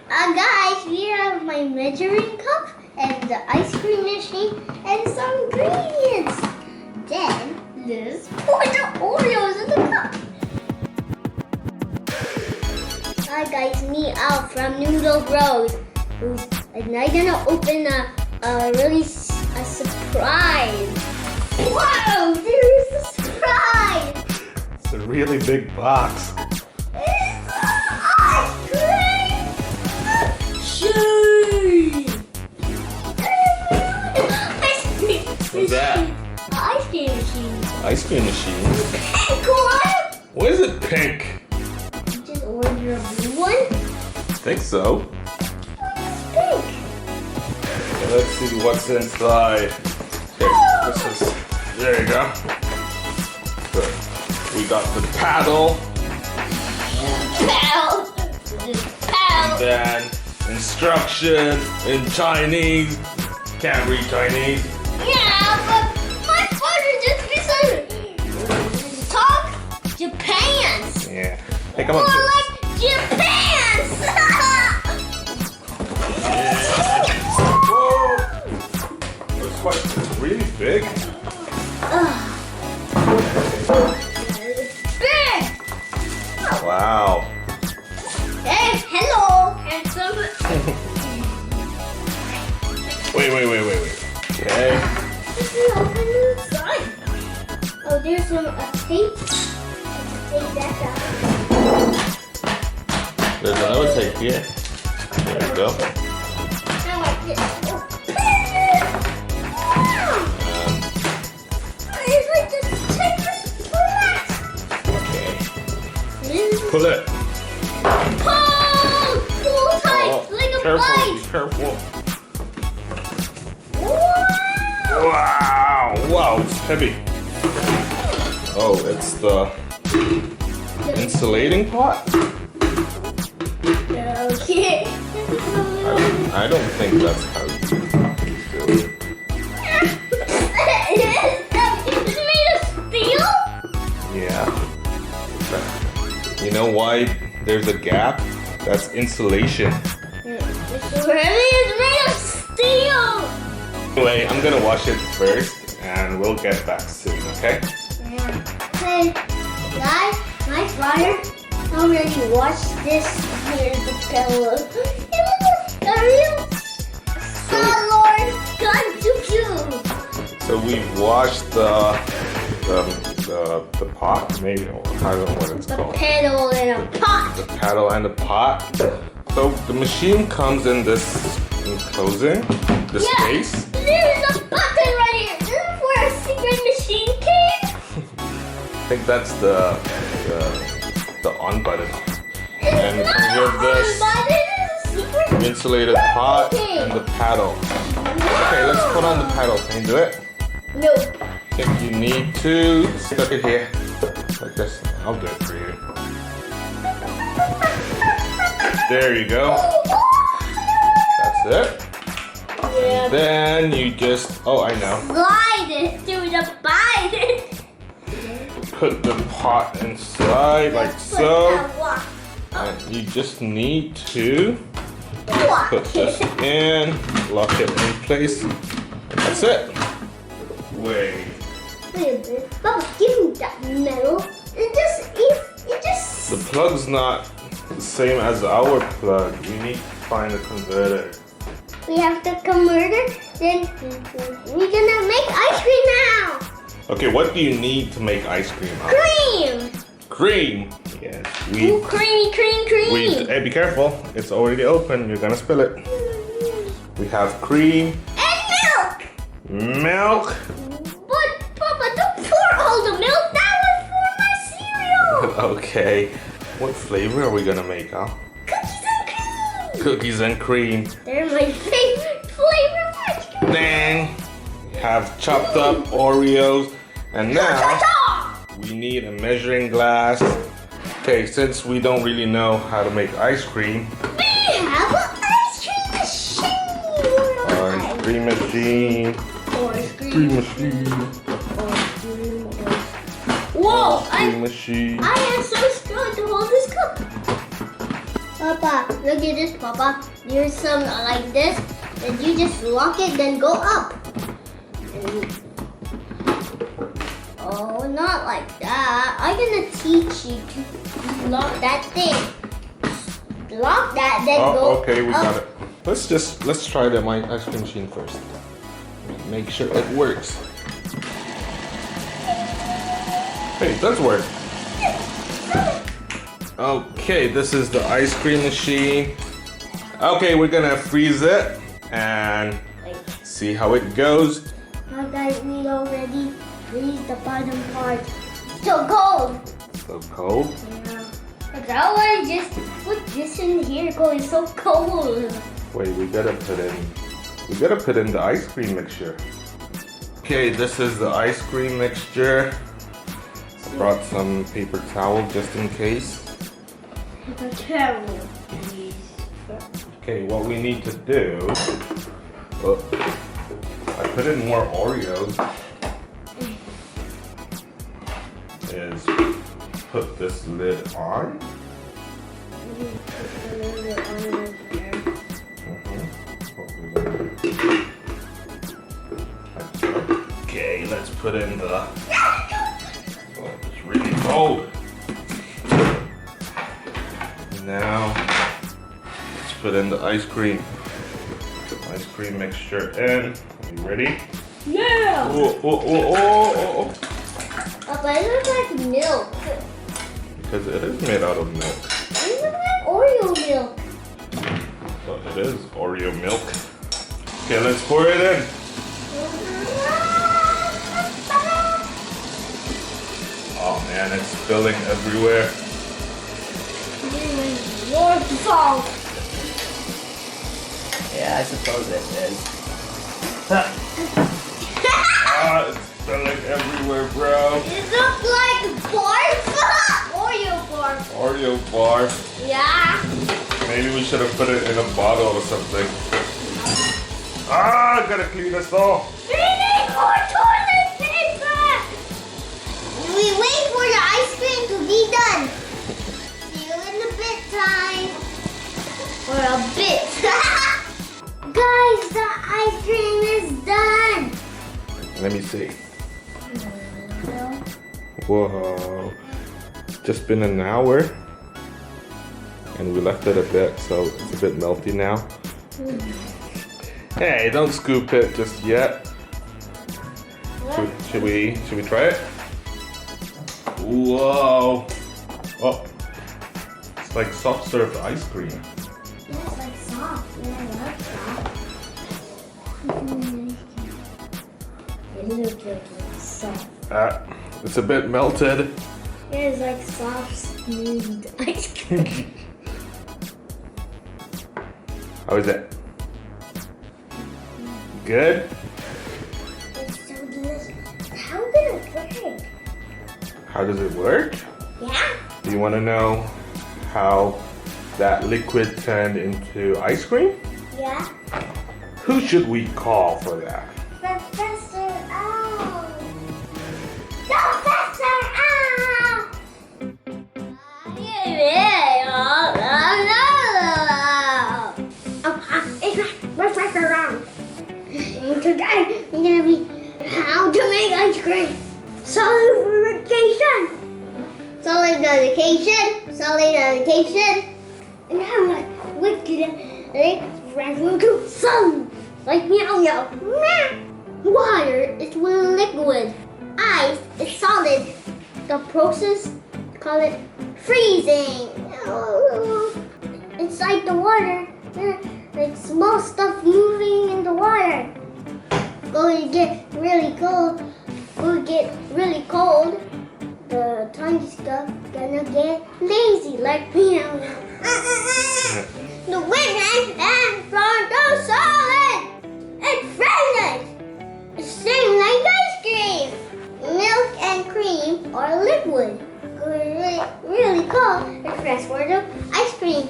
Guys, we have my measuring cup and the ice cream machine and some ingredients. Then let's pour the Oreos in the cup. Hi guys, me Al from Noodle Bros. And I'm gonna open a surprise. Wow, there is a surprise. It's a really big box. It's ice cream. What's that? Ice cream machine. Ice cream machine. Pink one. Why is it pink? You just order a blue one. I think so. It's pink. Okay, let's see what's inside. Okay, this is. There you go. Good. We got the paddle. Paddle. Paddle. Then instruction in Chinese. Can't read Chinese. Yeah, but my father just talk Japan. Yeah. Hey, come More on. like Japan. Whoa! It's quite really big. Big. Wow. Hey, hello, handsome. Wait. Okay. This is open inside. Oh, there's some tape. Take that down. There's another tape here. There you go. I like this. It's like the tape is flat. Okay. Pull it. Pull tight, like a Careful, vice. be careful. Wow. Wow, it's heavy. Oh, it's the insulating pot? Okay. I don't think that's how you do it. It's made of steel? Yeah. You know why there's a gap? That's insulation. It's made of steel. Anyway, I'm gonna wash it first and we'll get back soon, okay? Hey, guys, my father already washed this. Here's the pillow. It looks like a real Lord gun to. So we've washed the pot, maybe, or I don't know what it's The called. pedal in a pot. The paddle and the pot. So the machine comes in this enclosing, this space. There's a button right here. This is where a secret machine came. I think that's the on button. And It's comes not with this a secret. insulated pot and the paddle. Okay, let's put on the paddle. Can you do it? No. If you need to, stick it here. Like this. I'll do it for you. There you go. That's it. Yeah. Then you just, oh, I know. Slide it through the bite. Put the pot inside like so. And you just need to put this in, lock it in place. That's it. Wait. Wait a minute. Bubba, give me that metal. It just. The plug's not the same as our plug. We need to find a converter. We have the converter. Then we're gonna make ice cream now. Okay, what do you need to make ice cream? Cream. Cream. Yes. Ooh, creamy, cream. Hey, be careful. It's already open. You're gonna spill it. We have cream. And milk. Milk. But Papa, don't pour all the milk. That was for my cereal. Okay. What flavor are we gonna make, huh? Cookies and cream. Cookies and cream. They're my favorite flavor of ice cream. Then have chopped up Oreos. And now Ta-ta! we need a measuring glass. Okay, since we don't really know how to make ice cream, We have an ice cream machine. ice cream machine. Ice Cream machine. Whoa! Cream machine. I am so strong to hold this cup. Papa, look at this, Papa. There's some like this, and you just lock it, then go up. And oh, not like that. I'm gonna teach you to lock that thing. Lock that, then go okay, we up. got it. Let's try the ice cream machine first. Make sure it works. Hey, it does work. Okay, this is the ice cream machine. Okay, we're gonna freeze it and see how it goes. Now guys, we already freeze the bottom part. So cold. So cold? Yeah. But I want to just put this in here because it's so cold. Wait, we gotta put in the ice cream mixture. Okay, this is the ice cream mixture. I brought some paper towel just in case. The towel. Okay, what we need to do, I put in more Oreos, is put this lid on. Okay, let's put in the, oh, it's really cold. Now, let's put in the ice cream mixture in. Are you ready? Yeah! Oh. Papa, it looks like milk. Because it is made out of milk. It looks like Oreo milk. But it is Oreo milk. Okay, let's pour it in. Oh man, it's spilling everywhere. More salt. Yeah, I suppose it is. Ah, it's spilling everywhere, bro. It looks like barf. Oreo barf. Oreo bar. Yeah. Maybe we should have put it in a bottle or something. Ah, gotta clean this off. We need more toilet paper. We wait for the ice cream to be done. See you in a bit time. For a bit. Guys, the ice cream is done. Let me see. Whoa. It's just been an hour. And we left it a bit, so it's a bit melty now. Hey, don't scoop it just yet. Should we try it? Whoa. Oh. It's like soft served ice cream. Yeah, it's like soft. Yeah, I love soft. It looks like it's soft. It's a bit melted. Yeah, it's like soft, smooth ice cream. How is it? Good? It's so delicious. How did it work? How does it work? Yeah? Do you want to know how that liquid turned into ice cream? Yeah? Who should we call for that? Professor Owl! Professor Owl! It's Professor Owl. Today, we're going to be how to make ice cream. Solidification. And how much wicked it transfer to sun. Like meow meow. Meow. Water is liquid. Ice is solid. The process, call it freezing. Inside the water, like small stuff moving in the water. Going to get really cold. Will get really cold. The tiny stuff gonna get lazy like meow. The wind and from the solid and frozen. It's same like ice cream. Milk and cream are liquid. Really cold and fresh for the ice cream.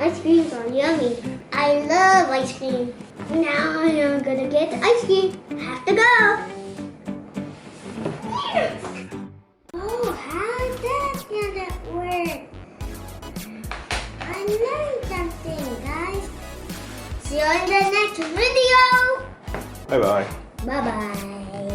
Ice creams are yummy. I love ice cream. Now I'm gonna get the ice cream. I have to go. Oh, how does that work? See you in the next video. Bye bye. Bye bye.